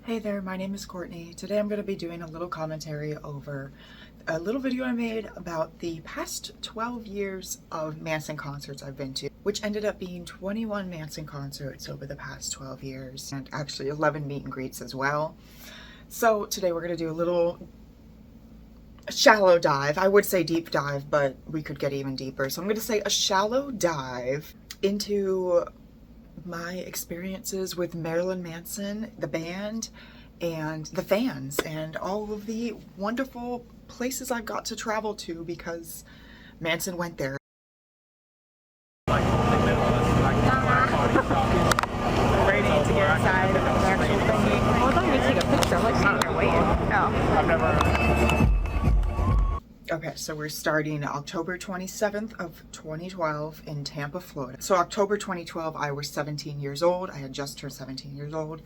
Hey there, my name is Courtney. Today I'm going to be doing a little commentary over a little video I made about the past 12 years of Manson concerts I've been to, which ended up being 21 Manson concerts over the past 12 years, and actually 11 meet and greets as well. So today we're going to do a little shallow dive. I would say deep dive, but we could get even deeper. So I'm going to say a shallow dive into my experiences with Marilyn Manson, the band, and the fans, and all of the wonderful places I've got to travel to because Manson went there. Ready to get inside the actual thingy. Oh, I thought you were going to take a picture. I'm like, on your way in. No. I've never... Okay, so we're starting October 27th of 2012 in Tampa, Florida. So October 2012, I was 17 years old. I had just turned 17 years old.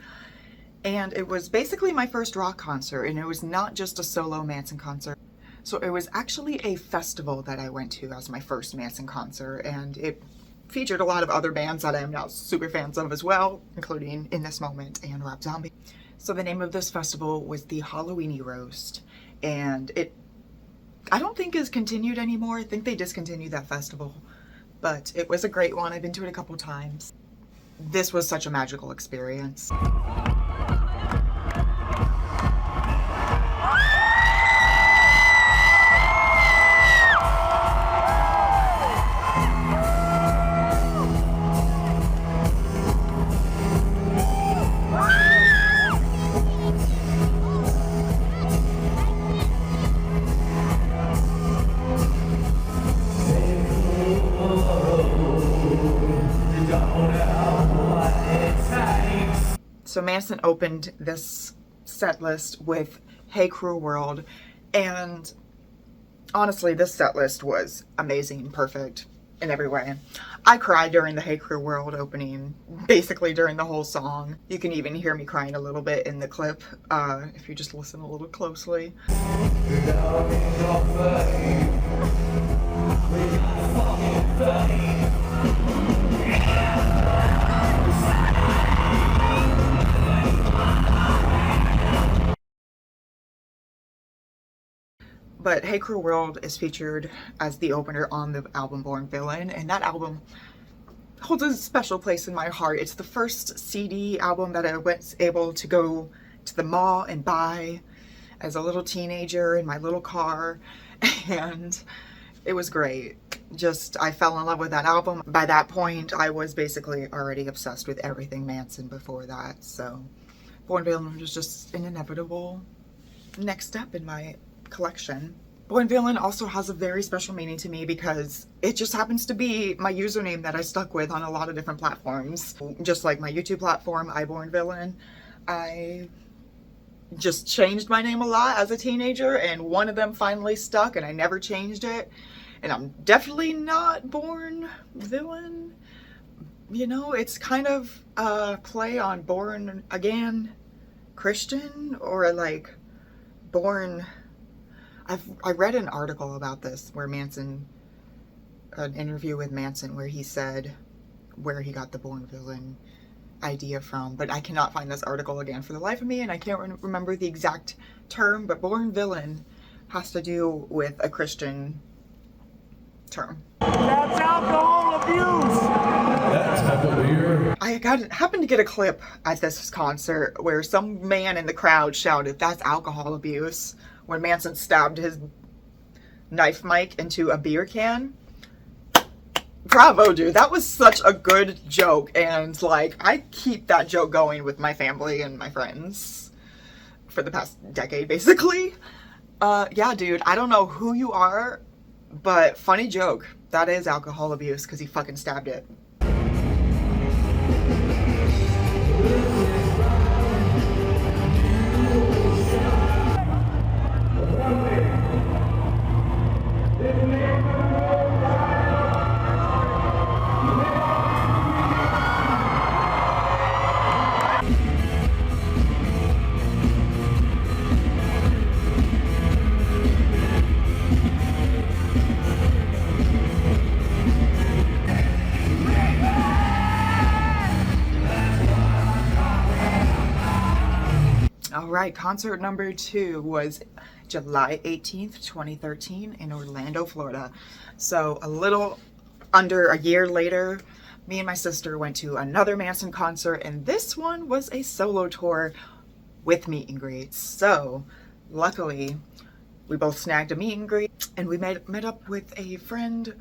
And it was basically my first rock concert, and it was not just a solo Manson concert. So it was actually a festival that I went to as my first Manson concert, and it featured a lot of other bands that I am now super fans of as well, including In This Moment and Rob Zombie. So the name of this festival was the Halloweeny Roast, and I don't think is continued anymore. I think they discontinued that festival, but it was a great one. I've been to it a couple times. This was such a magical experience. So Manson opened this set list with Hey Cruel World, and honestly, this set list was amazing, perfect in every way. I cried during the Hey Cruel World opening, basically during the whole song. You can even hear me crying a little bit in the clip, if you just listen a little closely. But Hey Cruel World is featured as the opener on the album Born Villain, and that album holds a special place in my heart. It's the first CD album that I was able to go to the mall and buy as a little teenager in my little car, and it was great. I fell in love with that album. By that point, I was basically already obsessed with everything Manson before that, so Born Villain was just an inevitable next step in my collection. Born Villain also has a very special meaning to me because it just happens to be my username that I stuck with on a lot of different platforms. Just like my YouTube platform, Born Villain, I just changed my name a lot as a teenager, and one of them finally stuck and I never changed it. And I'm definitely not Born Villain. You know, it's kind of a play on Born Again Christian, or like Born... I read an article about this where an interview with Manson where he said where he got the Born Villain idea from, but I cannot find this article again for the life of me, and I can't remember the exact term, but Born Villain has to do with a Christian term. That's alcohol abuse! That's beer. I happened to get a clip at this concert where some man in the crowd shouted, "That's alcohol abuse," when Manson stabbed his knife mic into a beer can. Bravo, dude. That was such a good joke, and like, I keep that joke going with my family and my friends for the past decade, basically. Yeah, dude, I don't know who you are, but funny joke. That is alcohol abuse because he fucking stabbed it. All right, concert number 2 was July 18th, 2013 in Orlando, Florida. So a little under a year later, me and my sister went to another Manson concert, and this one was a solo tour with meet and greets. So luckily, we both snagged a meet and greet, and we met up with a friend,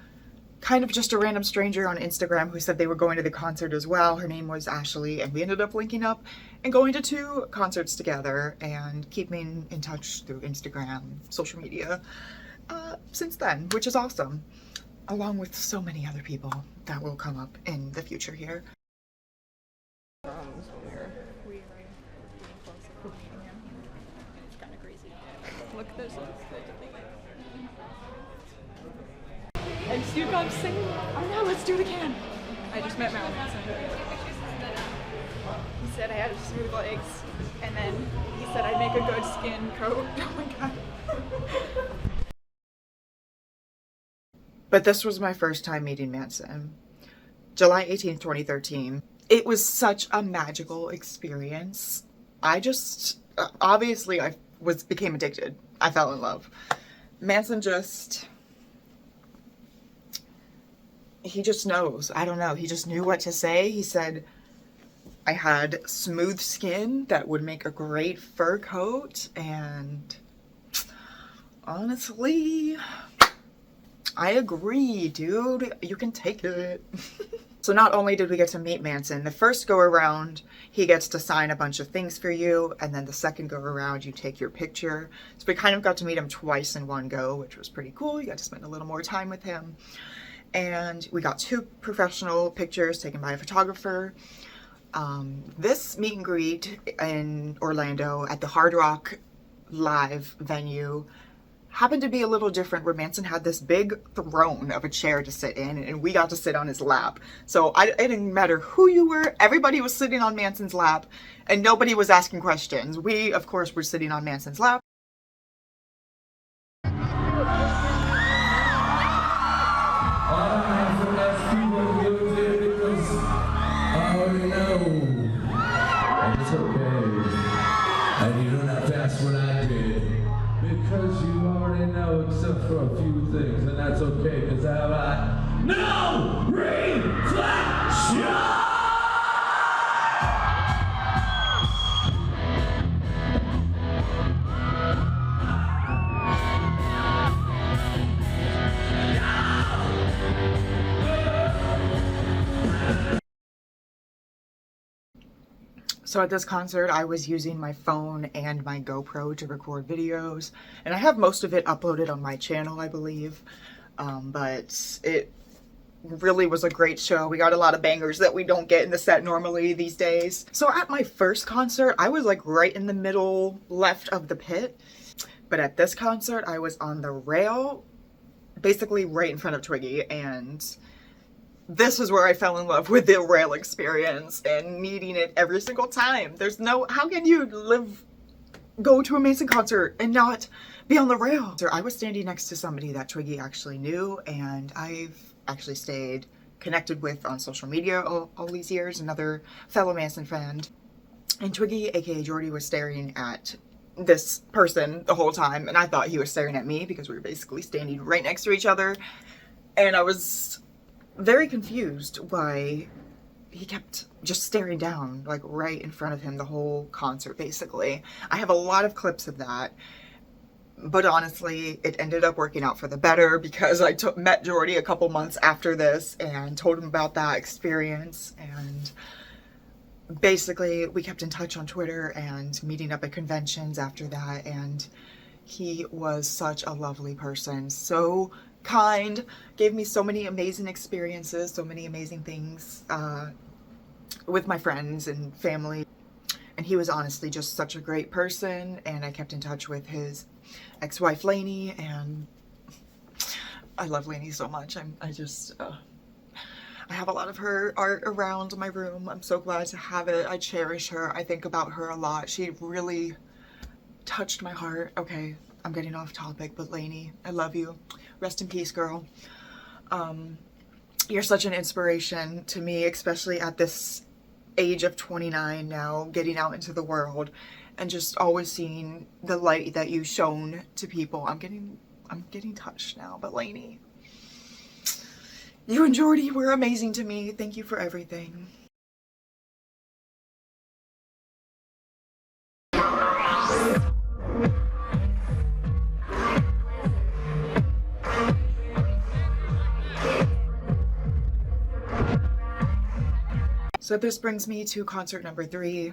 kind of just a random stranger on Instagram who said they were going to the concert as well. Her name was Ashley, and we ended up linking up and going to 2 concerts together and keeping in touch through Instagram, social media since then, which is awesome, along with so many other people that will come up in the future here. It's kind of crazy. Look at this. And Stu comes singing. Oh no, let's do it again. I just met Marilyn Manson. He said I had smooth legs, and then he said I'd make a good skin coat. Oh my god. But this was my first time meeting Manson. July 18th, 2013. It was such a magical experience. I just, obviously I became addicted. I fell in love. Manson he just knows. I don't know. He just knew what to say. He said I had smooth skin that would make a great fur coat, and honestly, I agree, dude. You can take it. So not only did we get to meet Manson, the first go around, he gets to sign a bunch of things for you, and then the second go around, you take your picture. So we kind of got to meet him twice in one go, which was pretty cool. You got to spend a little more time with him. And we got 2 professional pictures taken by a photographer. This meet and greet in Orlando at the Hard Rock Live venue happened to be a little different, where Manson had this big throne of a chair to sit in, and we got to sit on his lap. So it didn't matter who you were, everybody was sitting on Manson's lap, and nobody was asking questions. We, of course, were sitting on Manson's lap. It's okay. And you don't have to ask what I did, because you already know, except for a few things, and that's okay, because I have no reflection! So at this concert, I was using my phone and my GoPro to record videos, and I have most of it uploaded on my channel, I believe, but it really was a great show. We got a lot of bangers that we don't get in the set normally these days. So at my first concert, I was like right in the middle left of the pit, but at this concert, I was on the rail, basically right in front of Twiggy, and this is where I fell in love with the rail experience and needing it every single time. How can you go to a Manson concert and not be on the rail? So I was standing next to somebody that Twiggy actually knew, and I've actually stayed connected with on social media all these years, another fellow Manson friend. And Twiggy, aka Jordy, was staring at this person the whole time, and I thought he was staring at me because we were basically standing right next to each other, and I was very confused why he kept just staring down, like right in front of him the whole concert, basically. I have a lot of clips of that, but honestly, it ended up working out for the better, because I met Jordy a couple months after this and told him about that experience, and basically we kept in touch on Twitter and meeting up at conventions after that, and he was such a lovely person, so kind, gave me so many amazing experiences, so many amazing things with my friends and family, and he was honestly just such a great person. And I kept in touch with his ex-wife Lainey, and I love Lainey so much. I have a lot of her art around my room. I'm so glad to have it. I cherish her. I think about her a lot. She really touched my heart. Okay, I'm getting off topic, but Lainey, I love you. Rest in peace, girl. You're such an inspiration to me, especially at this age of 29 now, getting out into the world and just always seeing the light that you've shown to people. I'm getting touched now, but Lainey, you and Jordy were amazing to me. Thank you for everything. So this brings me to concert number 3,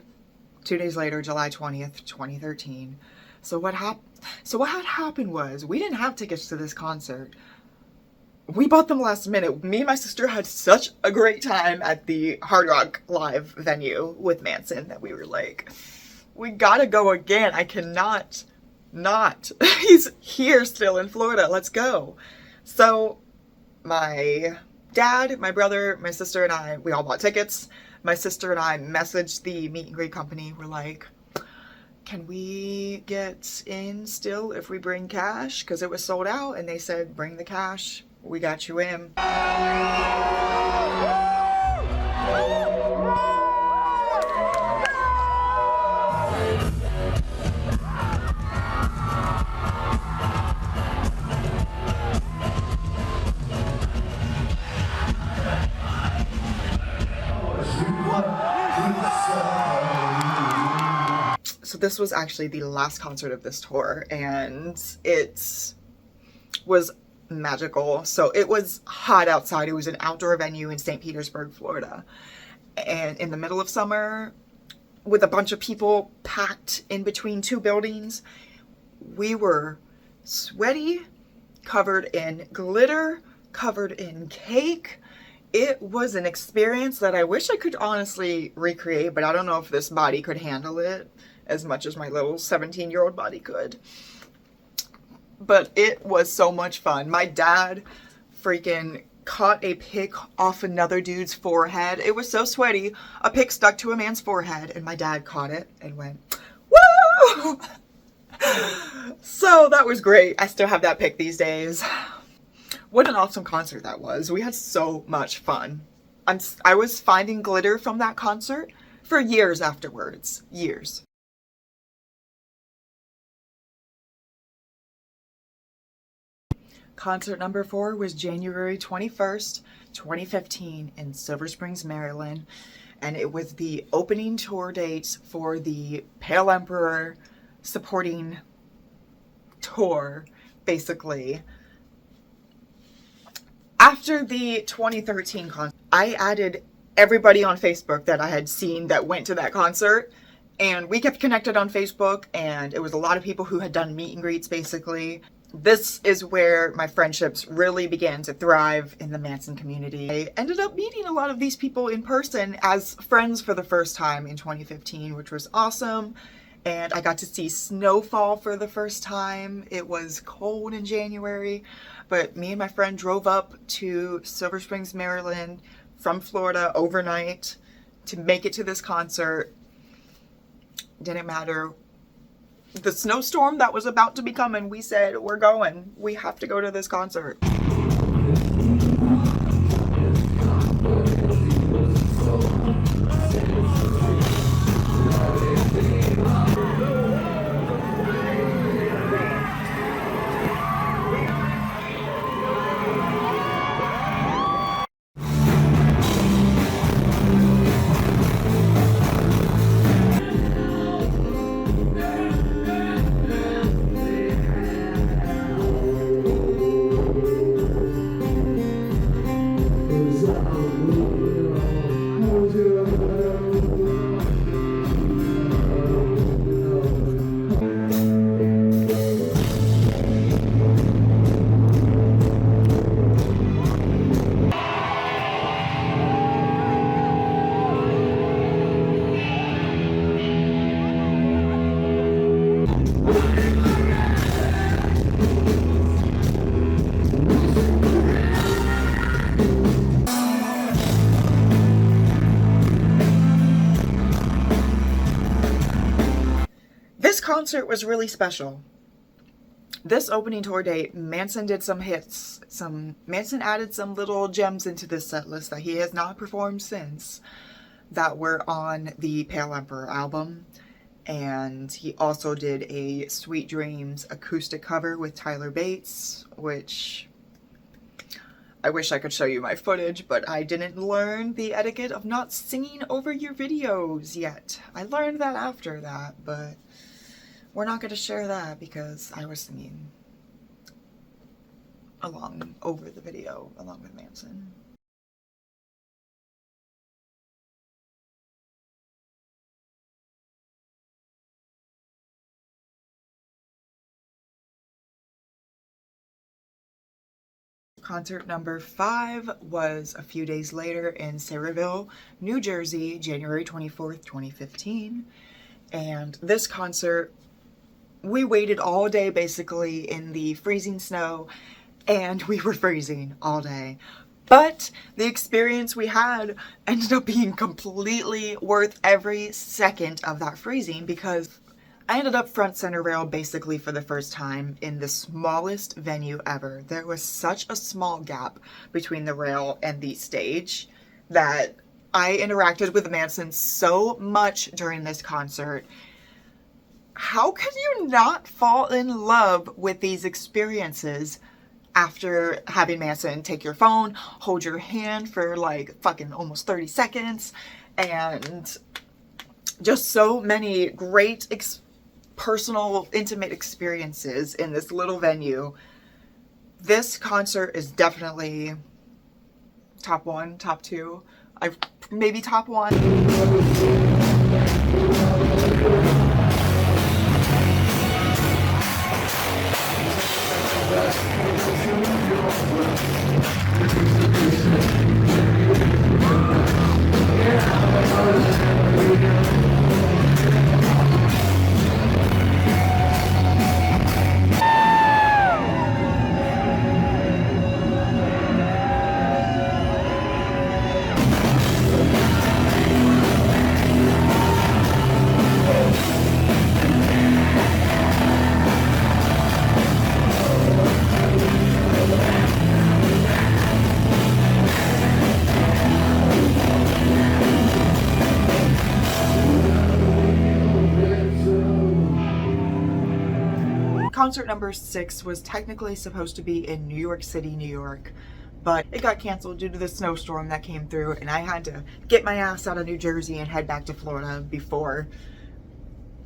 2 days later, July 20th, 2013. So what had happened was we didn't have tickets to this concert. We bought them last minute. Me and my sister had such a great time at the Hard Rock Live venue with Manson that we were like, we gotta go again. I cannot not. He's here still in Florida. Let's go. So my dad, my brother, my sister, and I, we all bought tickets. My sister and I messaged the meet and greet company. We're like, can we get in still if we bring cash? Because it was sold out. And they said, bring the cash. We got you in. So this was actually the last concert of this tour, and it was magical. So it was hot outside. It was an outdoor venue in St. Petersburg, Florida. And in the middle of summer, with a bunch of people packed in between 2 buildings, we were sweaty, covered in glitter, covered in cake. It was an experience that I wish I could honestly recreate, but I don't know if this body could handle it as much as my little 17-year-old body could. But it was so much fun. My dad freaking caught a pick off another dude's forehead. It was so sweaty. A pick stuck to a man's forehead, and my dad caught it and went, woo! So that was great. I still have that pick these days. What an awesome concert that was. We had so much fun. I was finding glitter from that concert for years afterwards. Years. Concert number 4 was January 21st, 2015 in Silver Springs, Maryland. And it was the opening tour date for the Pale Emperor supporting tour, basically. After the 2013 concert, I added everybody on Facebook that I had seen that went to that concert. And we kept connected on Facebook, and it was a lot of people who had done meet and greets, basically. This is where my friendships really began to thrive in the Manson community. I ended up meeting a lot of these people in person as friends for the first time in 2015, which was awesome. And I got to see snowfall for the first time. It was cold in January, but me and my friend drove up to Silver Springs, Maryland from Florida overnight to make it to this concert. Didn't matter the snowstorm that was about to be coming. We said, we're going. We have to go to this concert. This concert was really special. This opening tour date, Manson did some hits. Manson added some little gems into this set list that he has not performed since. that were on the Pale Emperor album. And he also did a Sweet Dreams acoustic cover with Tyler Bates, which I wish I could show you my footage, but I didn't learn the etiquette of not singing over your videos yet. I learned that after that, but we're not going to share that because I was singing along over the video along with Manson. Concert number 5 was a few days later in Sayreville, New Jersey, January 24th, 2015. And this concert, we waited all day basically in the freezing snow, and we were freezing all day. But the experience we had ended up being completely worth every second of that freezing, because I ended up front center rail basically for the first time in the smallest venue ever. There was such a small gap between the rail and the stage that I interacted with Manson so much during this concert. How could you not fall in love with these experiences after having Manson take your phone, hold your hand for like fucking almost 30 seconds, and just so many great personal, intimate experiences in this little venue. This concert is definitely top 1, top 2. Maybe top 1. Concert number 6 was technically supposed to be in New York City, New York, but it got canceled due to the snowstorm that came through, and I had to get my ass out of New Jersey and head back to Florida before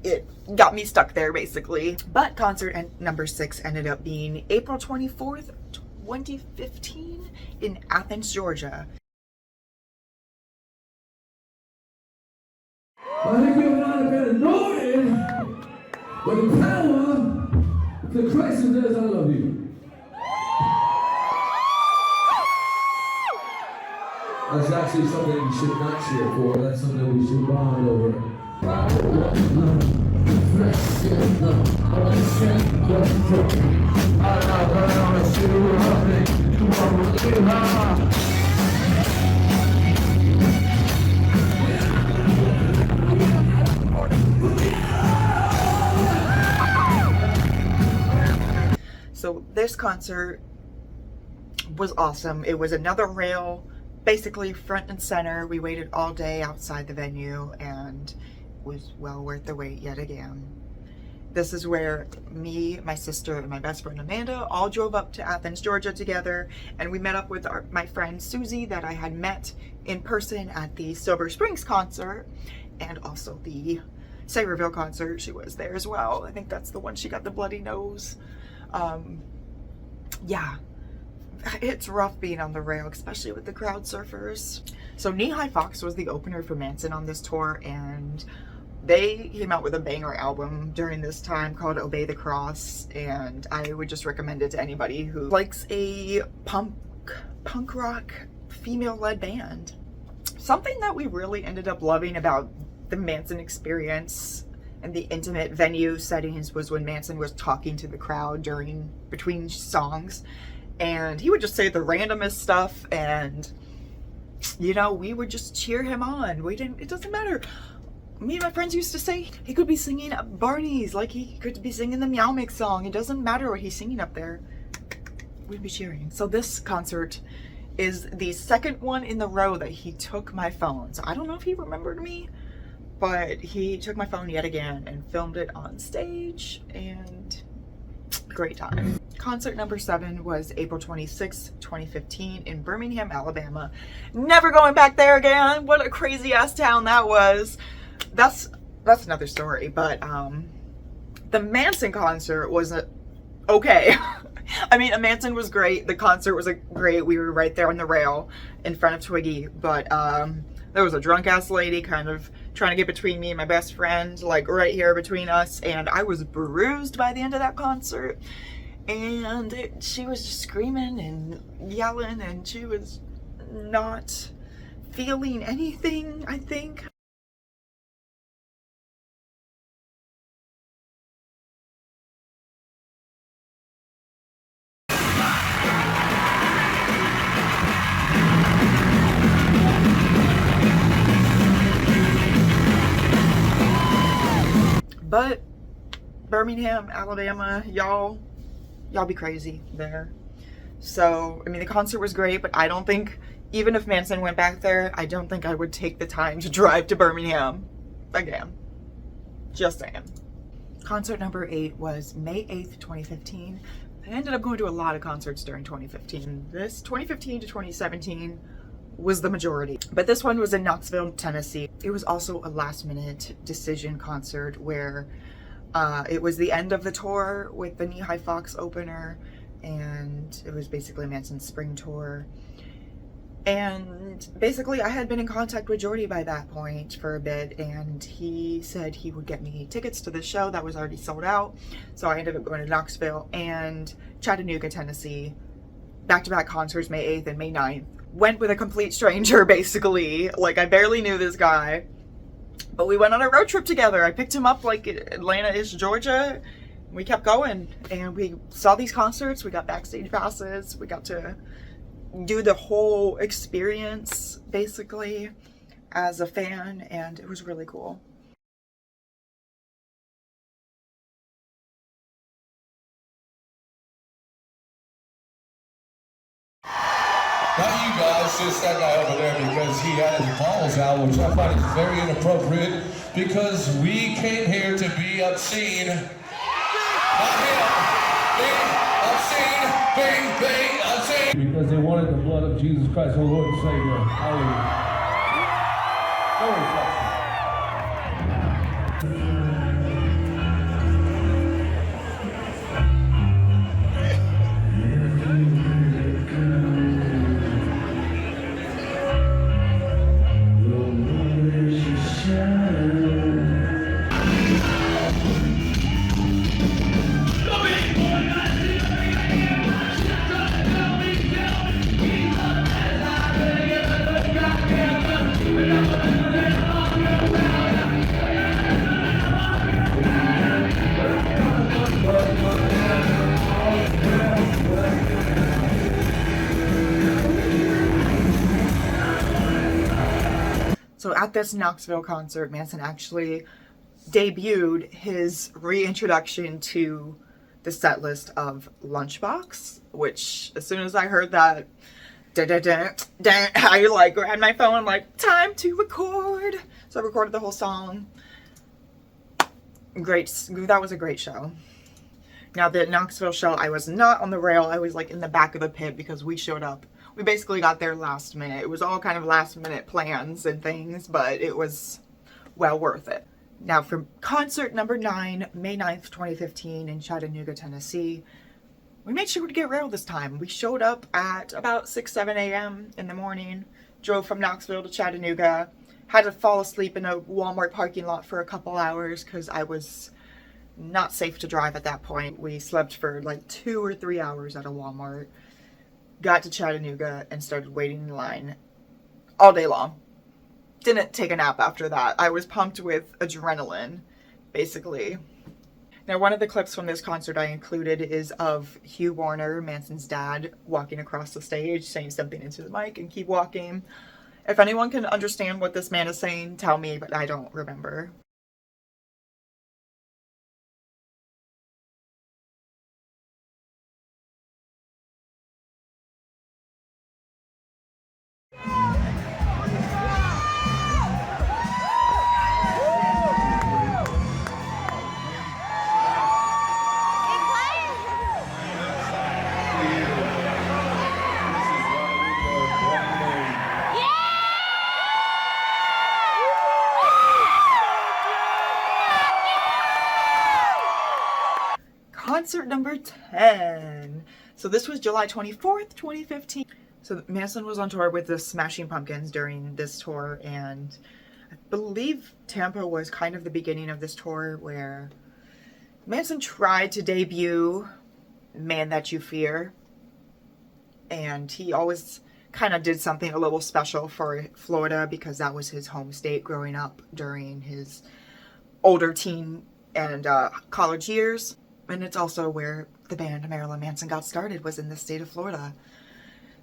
it got me stuck there, basically. But concert number 6 ended up being April 24th, 2015 in Athens, Georgia. I think you and I have been anointed with the power the Christ who says I love you. That's actually something you should not cheer for. That's something we should bond over. So this concert was awesome. It was another rail, basically front and center. We waited all day outside the venue and it was well worth the wait yet again. This is where me, my sister, and my best friend Amanda all drove up to Athens, Georgia together, and we met up with my friend Susie that I had met in person at the Silver Springs concert and also the Sayreville concert. She was there as well. I think that's the one she got the bloody nose. Yeah, it's rough being on the rail, especially with the crowd surfers. So Knee High Fox was the opener for Manson on this tour, and they came out with a banger album during this time called Obey the Cross, and I would just recommend it to anybody who likes a punk rock female-led band. Something that we really ended up loving about the Manson experience and the intimate venue settings was when Manson was talking to the crowd between songs, and he would just say the randomest stuff, and you know, we would just cheer him on. It doesn't matter. Me and my friends used to say he could be singing at Barney's, like he could be singing the Meow Mix song. It doesn't matter what he's singing up there. We'd be cheering. So this concert is the second one in the row that he took my phone. So I don't know if he remembered me, but he took my phone yet again and filmed it on stage, and great time. Concert number 7 was April 26, 2015 in Birmingham, Alabama. Never going back there again. What a crazy ass town that was. That's another story, but the Manson concert was okay. I mean, Manson was great. The concert was great. We were right there on the rail in front of Twiggy, but there was a drunk ass lady kind of trying to get between me and my best friend, like right here between us, and I was bruised by the end of that concert. And she was just screaming and yelling, and she was not feeling anything, I think. But Birmingham, Alabama, y'all be crazy there. So, I mean, the concert was great, but I don't think, even if Manson went back there, I don't think I would take the time to drive to Birmingham again. Just saying. Concert number 8 was May 8th, 2015. I ended up going to a lot of concerts during 2015. This 2015 to 2017 was the majority. But this one was in Knoxville, Tennessee. It was also a last minute decision concert where it was the end of the tour with the Knee High Fox opener, and it was basically Manson's spring tour. And basically I had been in contact with Jordy by that point for a bit, and he said he would get me tickets to the show that was already sold out. So I ended up going to Knoxville and Chattanooga, Tennessee, back-to-back concerts, May 8th and May 9th. Went with a complete stranger, basically. Like, I barely knew this guy, but we went on a road trip together. I picked him up like Atlanta-ish, Georgia. We kept going, and we saw these concerts. We got backstage passes. We got to do the whole experience, basically, as a fan, and it was really cool. Not you guys, just that guy over there, because he had his balls out, which I find is very inappropriate, because we came here to be obscene. Not him. Being obscene. Being obscene. Because they wanted the blood of Jesus Christ, our Lord and Savior. Hallelujah. No reflection. So at this Knoxville concert, Manson actually debuted his reintroduction to the set list of Lunchbox, which as soon as I heard that, I like grabbed my phone, I'm like, time to record. So I recorded the whole song. Great, that was a great show. Now the Knoxville show, I was not on the rail, I was like in the back of the pit because we showed up. We basically got there last minute. It was all kind of last minute plans and things, but it was well worth it. Now for concert number 9, May 9th, 2015 in Chattanooga, Tennessee, we made sure to get rail this time. We showed up at about 6-7 a.m. in the morning, drove from Knoxville to Chattanooga, had to fall asleep in a Walmart parking lot for a couple hours because I was not safe to drive at that point. We slept for like 2 or 3 hours at a Walmart, got to Chattanooga, and started waiting in line all day long. Didn't take a nap after that. I was pumped with adrenaline, basically. Now, one of the clips from this concert I included is of Hugh Warner, Manson's dad, walking across the stage, saying something into the mic and keep walking. If anyone can understand what this man is saying, tell me, but I don't remember. concert number 10. So this was July 24th, 2015. So Manson was on tour with the Smashing Pumpkins during this tour, and I believe Tampa was kind of the beginning of this tour where Manson tried to debut Man That You Fear, and he always kind of did something a little special for Florida because that was his home state growing up during his older teen and college years. And it's also where the band Marilyn Manson got started, was in the state of Florida.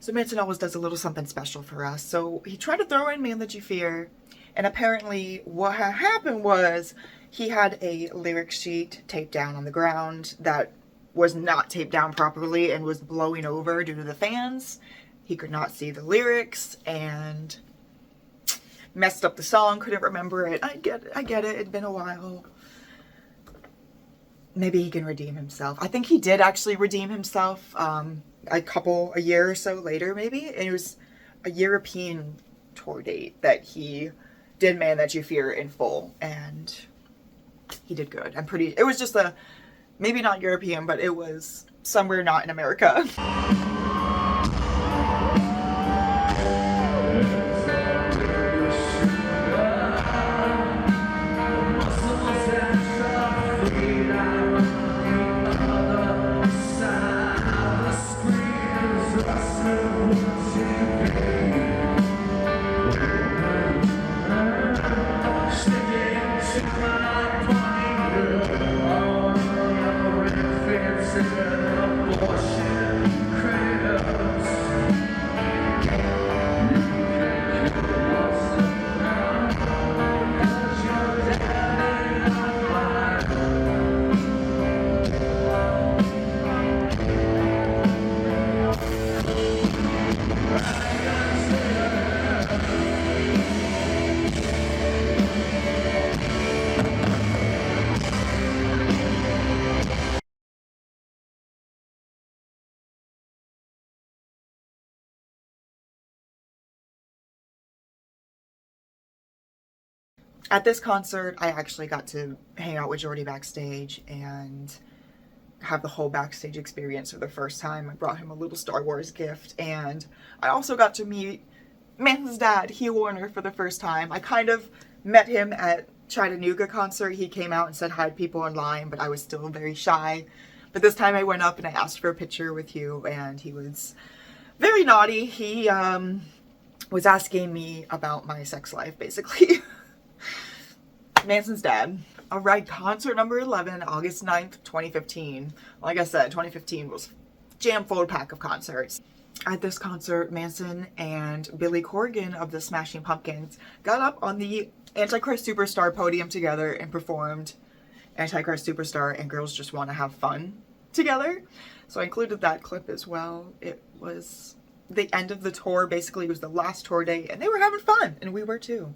So Manson always does a little something special for us. So he tried to throw in Man That You Fear, and apparently what had happened was he had a lyric sheet taped down on the ground that was not taped down properly and was blowing over due to the fans. He could not see the lyrics and messed up the song, couldn't remember it. I get it, it'd been a while. Maybe he can redeem himself. I think he did actually redeem himself a year or so later, maybe. And it was a European tour date that he did Man That You Fear in full, and he did good. It was just maybe not European, but it was somewhere not in America. At this concert, I actually got to hang out with Jordy backstage and have the whole backstage experience for the first time. I brought him a little Star Wars gift, and I also got to meet Manson's dad, Hugh Warner, for the first time. I kind of met him at Chattanooga concert. He came out and said hi to people in line, but I was still very shy. But this time I went up and I asked for a picture with Hugh, and he was very naughty. He was asking me about my sex life, basically. Manson's dad. All right, concert number 11, August 9th, 2015. Like I said, 2015 was jam full pack of concerts. At this concert, Manson and Billy Corgan of the Smashing Pumpkins got up on the Antichrist Superstar podium together and performed Antichrist Superstar and Girls Just Want to Have Fun together. So I included that clip as well. It was the end of the tour. Basically, it was the last tour day, and they were having fun, and we were too.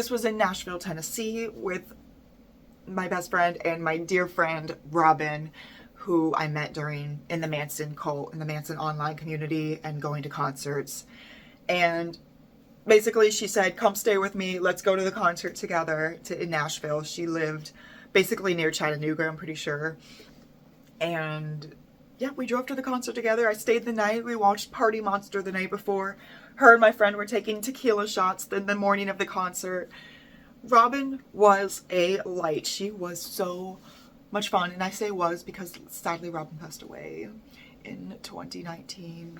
this was in Nashville, Tennessee, with my best friend and my dear friend Robin, who I met in the Manson cult, in the Manson online community, and going to concerts. And basically she said, come stay with me, let's go to the concert together in Nashville. She lived basically near Chattanooga, I'm pretty sure. And yeah, we drove to the concert together. I stayed the night. We watched Party Monster the night before. Her and my friend were taking tequila shots the morning of the concert. Robin was a light. She was so much fun. And I say was because sadly Robin passed away in 2019.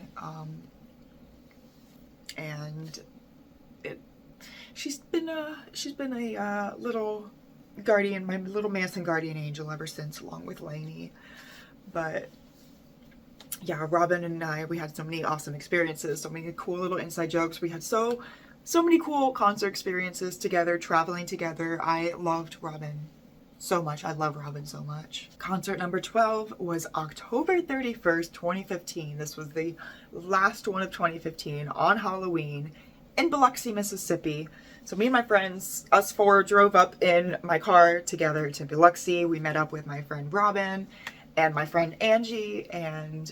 And she's been a little guardian, my little Manson guardian angel ever since, along with Lainey. But yeah, Robin and I, we had so many awesome experiences, so many cool little inside jokes. We had so many cool concert experiences together, traveling together. I loved Robin so much. I love Robin so much. Concert number 12 was October 31st, 2015. This was the last one of 2015 on Halloween in Biloxi, Mississippi. So me and my friends, us four, drove up in my car together to Biloxi. We met up with my friend Robin and my friend Angie and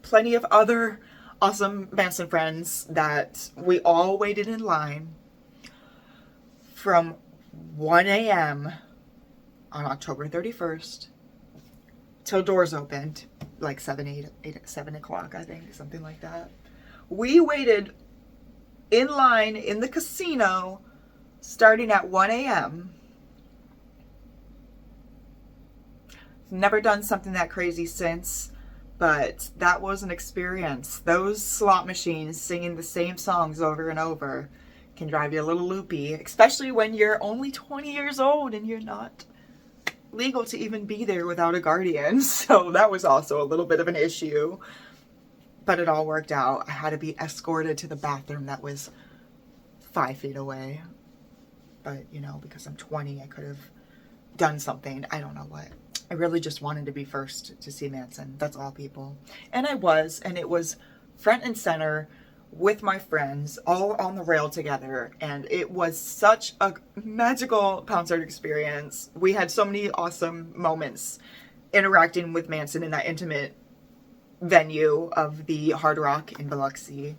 plenty of other awesome Manson friends that we all waited in line from 1 a.m. on October 31st till doors opened, like 7 o'clock, I think, something like that. We waited in line in the casino starting at 1 a.m. Never done something that crazy since, but that was an experience. Those slot machines singing the same songs over and over can drive you a little loopy, especially when you're only 20 years old and you're not legal to even be there without a guardian. So that was also a little bit of an issue, but it all worked out. I had to be escorted to the bathroom that was 5 feet away, but you know, because I'm 20, I could have done something. I don't know what. I really just wanted to be first to see Manson. That's all, people. And I was, and it was front and center with my friends, all on the rail together, and it was such a magical concert experience. We had so many awesome moments interacting with Manson in that intimate venue of the Hard Rock in Biloxi,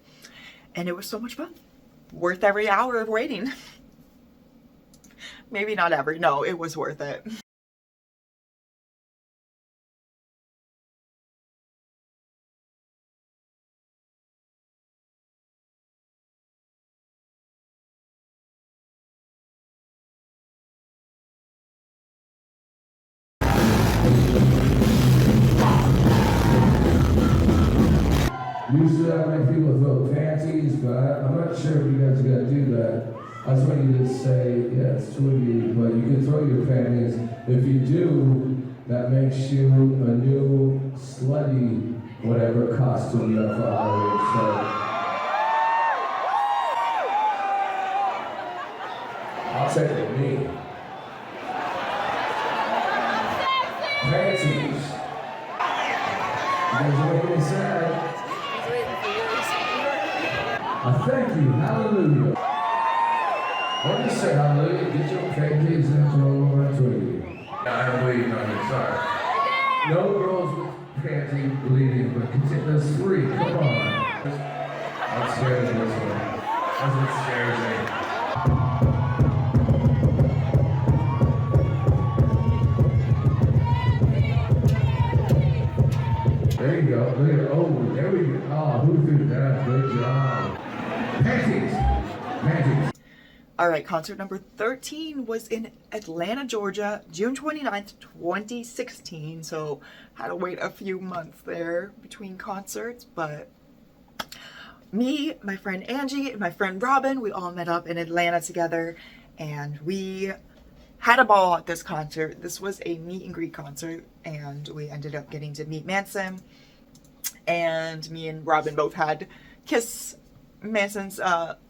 and it was so much fun. Worth every hour of waiting. Maybe not every, no, it was worth it. Used to have many people throw panties, but I'm not sure if you guys are gonna do that. I just want you to say, yeah, it's Twiggy, but you can throw your panties. If you do, that makes you a new slutty, whatever costume you have for Halloween. So I'll take it, me. Panties. You guys are making me sad. Thank you, hallelujah. When you say hallelujah, get your panties and throw over a Twiggy. I'm bleeding on you, sorry. No girls with panty bleeding, but continue. There's 3, come on. I'm scared of this one. That's what scares me. There you go. Look at, oh, there we go. Oh, who threw that? Good job. Panties. Panties. All right, concert number 13 was in Atlanta, Georgia, June 29th, 2016. So had to wait a few months there between concerts, but me, my friend Angie, and my friend Robin, we all met up in Atlanta together, and we had a ball at this concert. This was a meet and greet concert, and we ended up getting to meet Manson, and me and Robin both had Manson's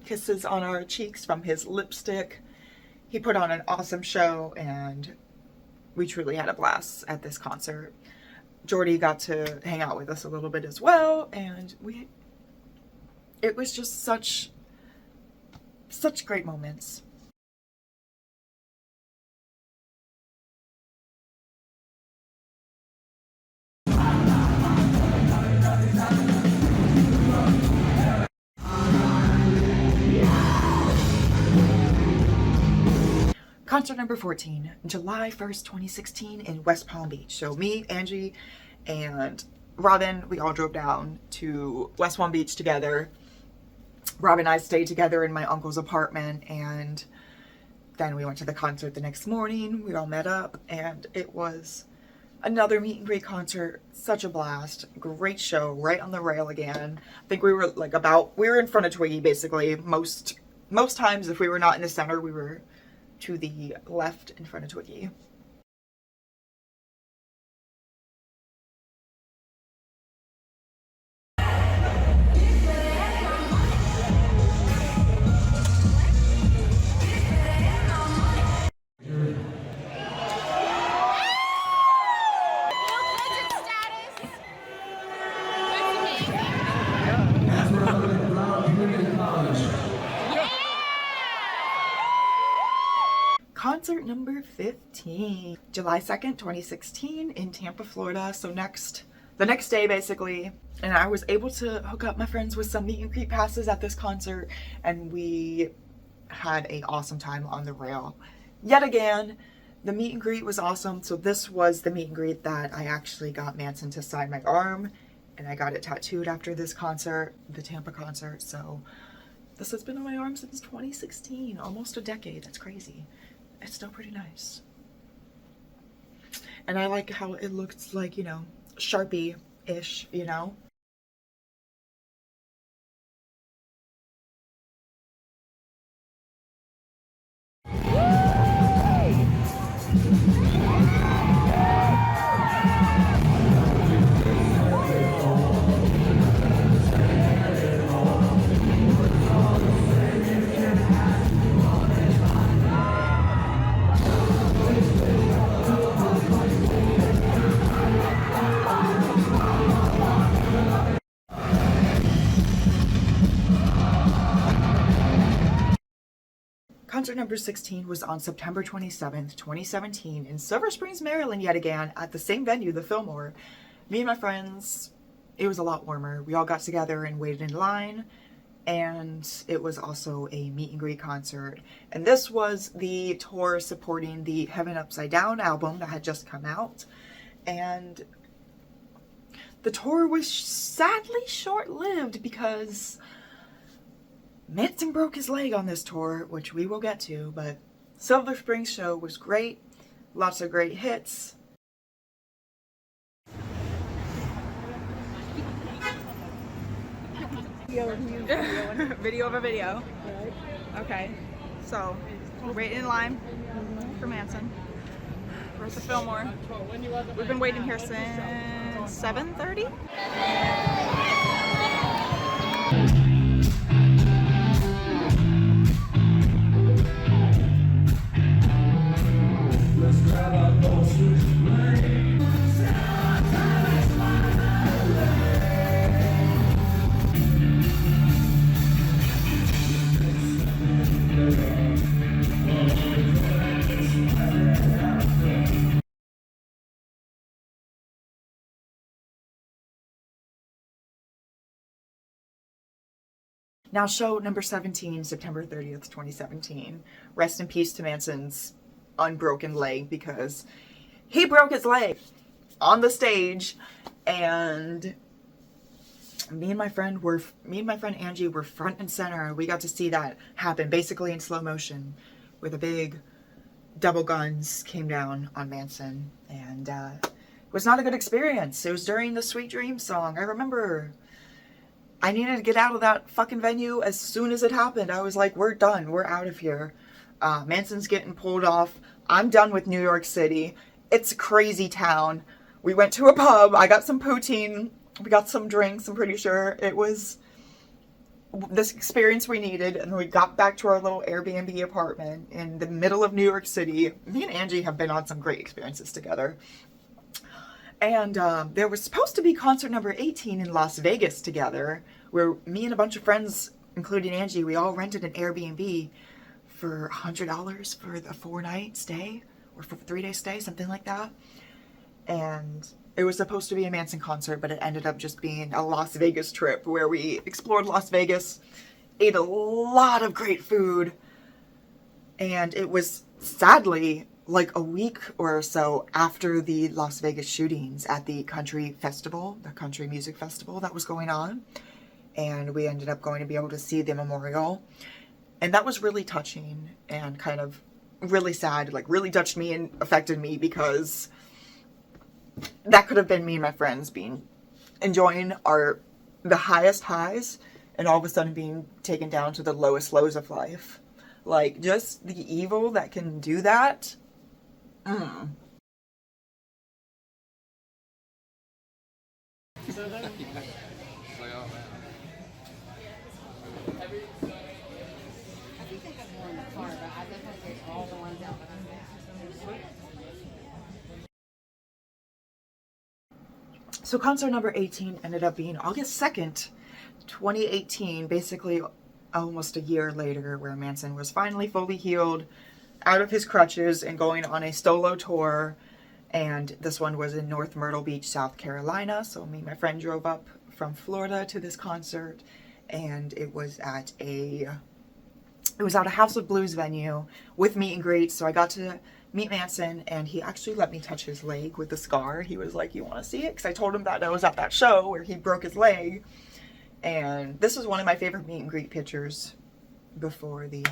kisses on our cheeks from his lipstick. He put on an awesome show, and we truly had a blast at this concert. Jordy got to hang out with us a little bit as well, and it was just such great moments. Concert number 14, July 1st, 2016 in West Palm Beach. So me, Angie, and Robin, we all drove down to West Palm Beach together. Robin and I stayed together in my uncle's apartment, and then we went to the concert the next morning. We all met up, and it was another meet and greet concert. Such a blast. Great show, right on the rail again. I think we were like we were in front of Twiggy basically. Most times if we were not in the center, we were to the left in front of Twiggy. Concert number 15, July 2nd, 2016 in Tampa, Florida. So the next day basically, and I was able to hook up my friends with some meet and greet passes at this concert, and we had an awesome time on the rail. Yet again, the meet and greet was awesome. So this was the meet and greet that I actually got Manson to sign my arm, and I got it tattooed after this concert, the Tampa concert. So this has been on my arm since 2016, almost a decade. That's crazy. It's still pretty nice. And I like how it looks like, you know, Sharpie-ish, you know? Concert number 16 was on September 27th, 2017 in Silver Springs, Maryland, yet again, at the same venue, the Fillmore. Me and my friends, it was a lot warmer. We all got together and waited in line, and it was also a meet and greet concert. And this was the tour supporting the Heaven Upside Down album that had just come out. And the tour was sadly short-lived because Manson broke his leg on this tour, which we will get to, but Silver Springs show was great. Lots of great hits. Video of a video. Okay, so we're waiting in line for Manson. We're at the Fillmore. We've been waiting here since 7:30. Now show number 17, September 30th, 2017. Rest in peace to Manson's unbroken leg, because he broke his leg on the stage, and me and my friend Angie were front and center. We got to see that happen basically in slow motion, where the big double guns came down on Manson, and it was not a good experience. It was during the Sweet Dreams song. I remember I needed to get out of that fucking venue as soon as it happened. I was like, we're done. We're out of here. Manson's getting pulled off. I'm done with New York City. It's a crazy town. We went to a pub. I got some poutine. We got some drinks, I'm pretty sure. It was this experience we needed. And we got back to our little Airbnb apartment in the middle of New York City. Me and Angie have been on some great experiences together. And there was supposed to be concert number 18 in Las Vegas together, where me and a bunch of friends, including Angie, we all rented an Airbnb for $100 for a 4-night stay, or for a 3-day stay, something like that. And it was supposed to be a Manson concert, but it ended up just being a Las Vegas trip where we explored Las Vegas, ate a lot of great food, and it was sadly, like a week or so after the Las Vegas shootings at the country festival, the country music festival that was going on, and we ended up going to be able to see the memorial. And that was really touching and kind of really sad, like really touched me and affected me, because that could have been me and my friends enjoying the highest highs, and all of a sudden being taken down to the lowest lows of life. Like, just the evil that can do that. So concert number 18 ended up being August 2nd, 2018, basically almost a year later, where Manson was finally fully healed, out of his crutches, and going on a solo tour. And this one was in North Myrtle Beach, South Carolina. So me and my friend drove up from Florida to this concert, and it was at a House of Blues venue with meet and greet. So I got to meet Manson, and he actually let me touch his leg with the scar. He was like, "You want to see it?" Because I told him that I was at that show where he broke his leg. And this is one of my favorite meet and greet pictures before the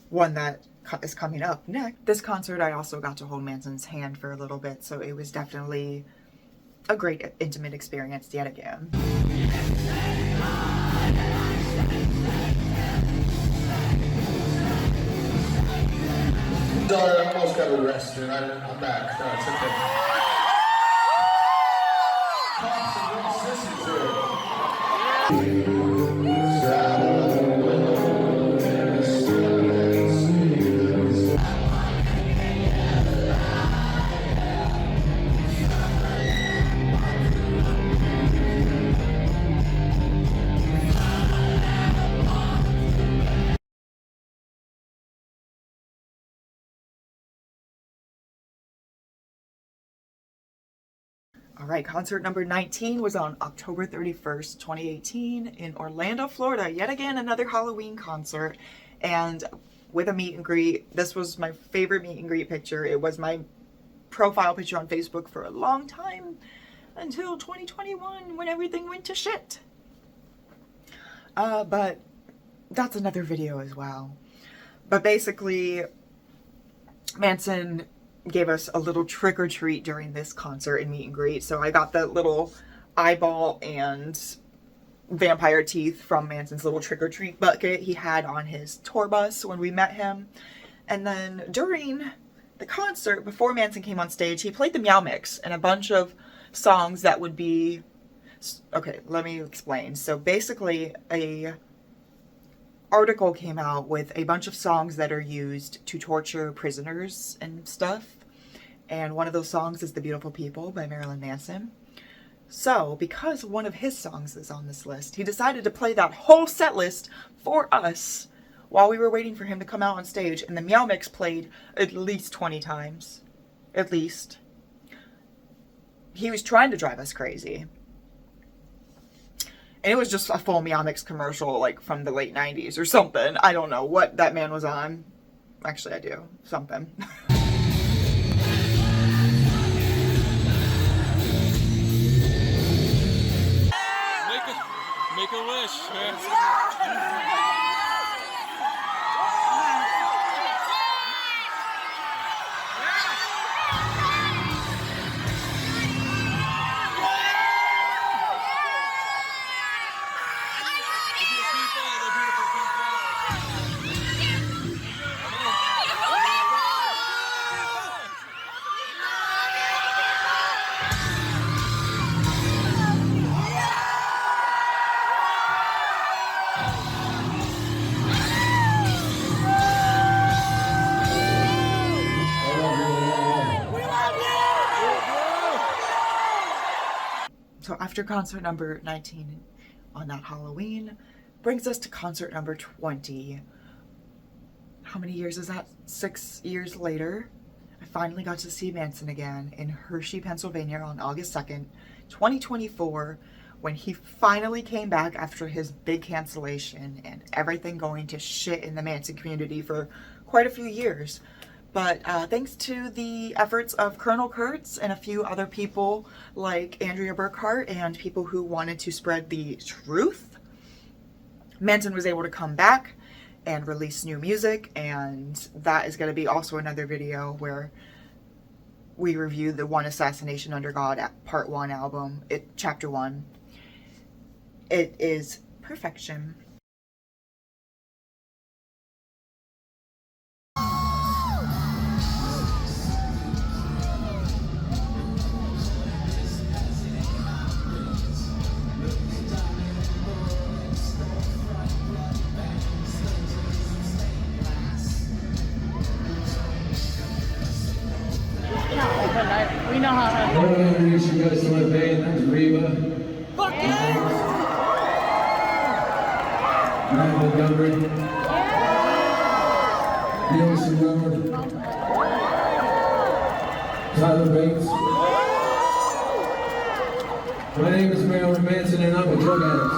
one that is coming up next. This concert, I also got to hold Manson's hand for a little bit, so it was definitely a great intimate experience yet again. Sorry, I almost got arrested. I'm back. No, it's okay. Cops and little sissies here. All right, concert number 19 was on October 31st, 2018 in Orlando, Florida. Yet again, another Halloween concert, and with a meet and greet. This was my favorite meet and greet picture. It was my profile picture on Facebook for a long time, until 2021 when everything went to shit. But that's another video as well. But basically, Manson gave us a little trick or treat during this concert and meet and greet. So I got the little eyeball and vampire teeth from Manson's little trick or treat bucket he had on his tour bus when we met him. And then during the concert, before Manson came on stage, he played the Meow Mix and a bunch of songs that would be... Okay, let me explain. So basically, a article came out with a bunch of songs that are used to torture prisoners and stuff. And one of those songs is The Beautiful People by Marilyn Manson. So, because one of his songs is on this list, he decided to play that whole set list for us while we were waiting for him to come out on stage. And the Meow Mix played at least 20 times. At least. He was trying to drive us crazy. And it was just a full Meow Mix commercial, like from the late 90s or something. I don't know what that man was on. Actually, I do. Something. Make a wish. So after concert number 19 on that Halloween, brings us to concert number 20. How many years is that? 6 years later, I finally got to see Manson again in Hershey, Pennsylvania on August 2nd, 2024, when he finally came back after his big cancellation and everything going to shit in the Manson community for quite a few years. But thanks to the efforts of Colonel Kurtz and a few other people like Andrea Burkhart and people who wanted to spread the truth, Manson was able to come back and release new music, and that is going to be also another video where we review the One Assassination Under God Part 1 album, Chapter 1. It is perfection. We know how to. I want to introduce you guys to my band. That's Reba. Fuck yeah! Matt Montgomery. Yosi Leonard. Tyler Bates. My name is Marilyn Manson and I'm a drug addict.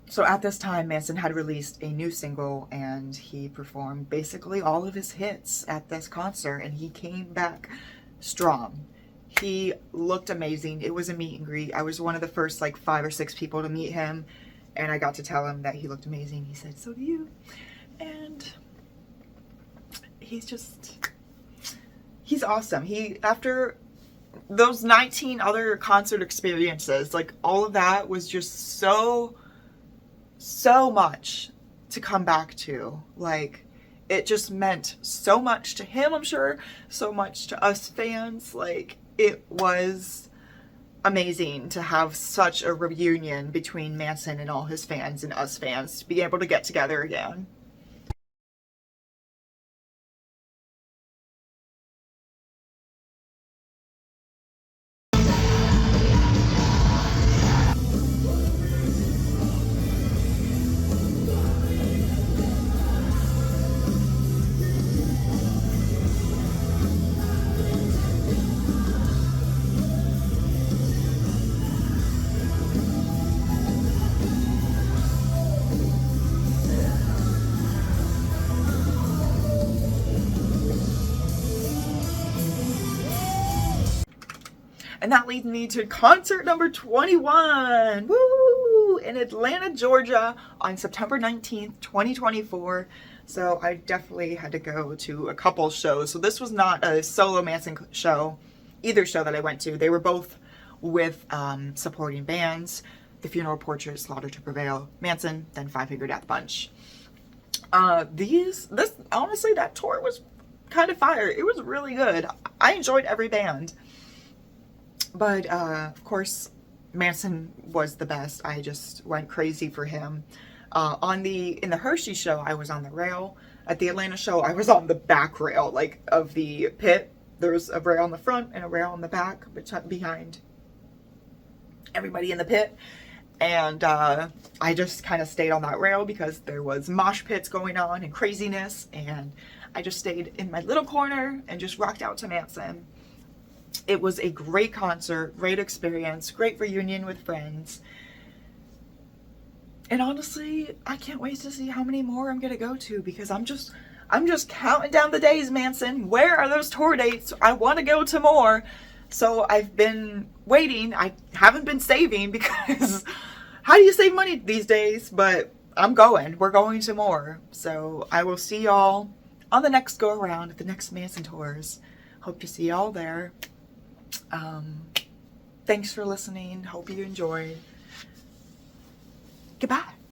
So at this time, Manson had released a new single, and he performed basically all of his hits at this concert, and he came back strong. He looked amazing. It was a meet and greet. I was one of the first like 5 or 6 people to meet him, and I got to tell him that he looked amazing. He said, "So do you." And he's awesome. After those 19 other concert experiences, like all of that was just so much to come back to. Like, it just meant so much to him, I'm sure, so much to us fans. Like, it was amazing to have such a reunion between Manson and all his fans and us fans to be able to get together again. And that leads me to concert number 21, woo, in Atlanta, Georgia on September 19th, 2024. So I definitely had to go to a couple shows. So this was not a solo Manson show, either show that I went to. They were both with supporting bands, The Funeral Portrait, Slaughter to Prevail, Manson, then Five Finger Death Punch. Honestly, that tour was kind of fire. It was really good. I enjoyed every band. But, of course, Manson was the best. I just went crazy for him. In the Hershey show, I was on the rail. At the Atlanta show, I was on the back rail, like, of the pit. There was a rail on the front and a rail on the back, behind everybody in the pit. And, I just kind of stayed on that rail because there was mosh pits going on and craziness. And I just stayed in my little corner and just rocked out to Manson. It was a great concert, great experience, great reunion with friends. And honestly, I can't wait to see how many more I'm going to go to, because I'm just counting down the days, Manson. Where are those tour dates? I want to go to more. So I've been waiting. I haven't been saving because how do you save money these days? But I'm going. We're going to more. So I will see y'all on the next go around at the next Manson tours. Hope to see y'all there. Thanks for listening. Hope you enjoyed. Goodbye.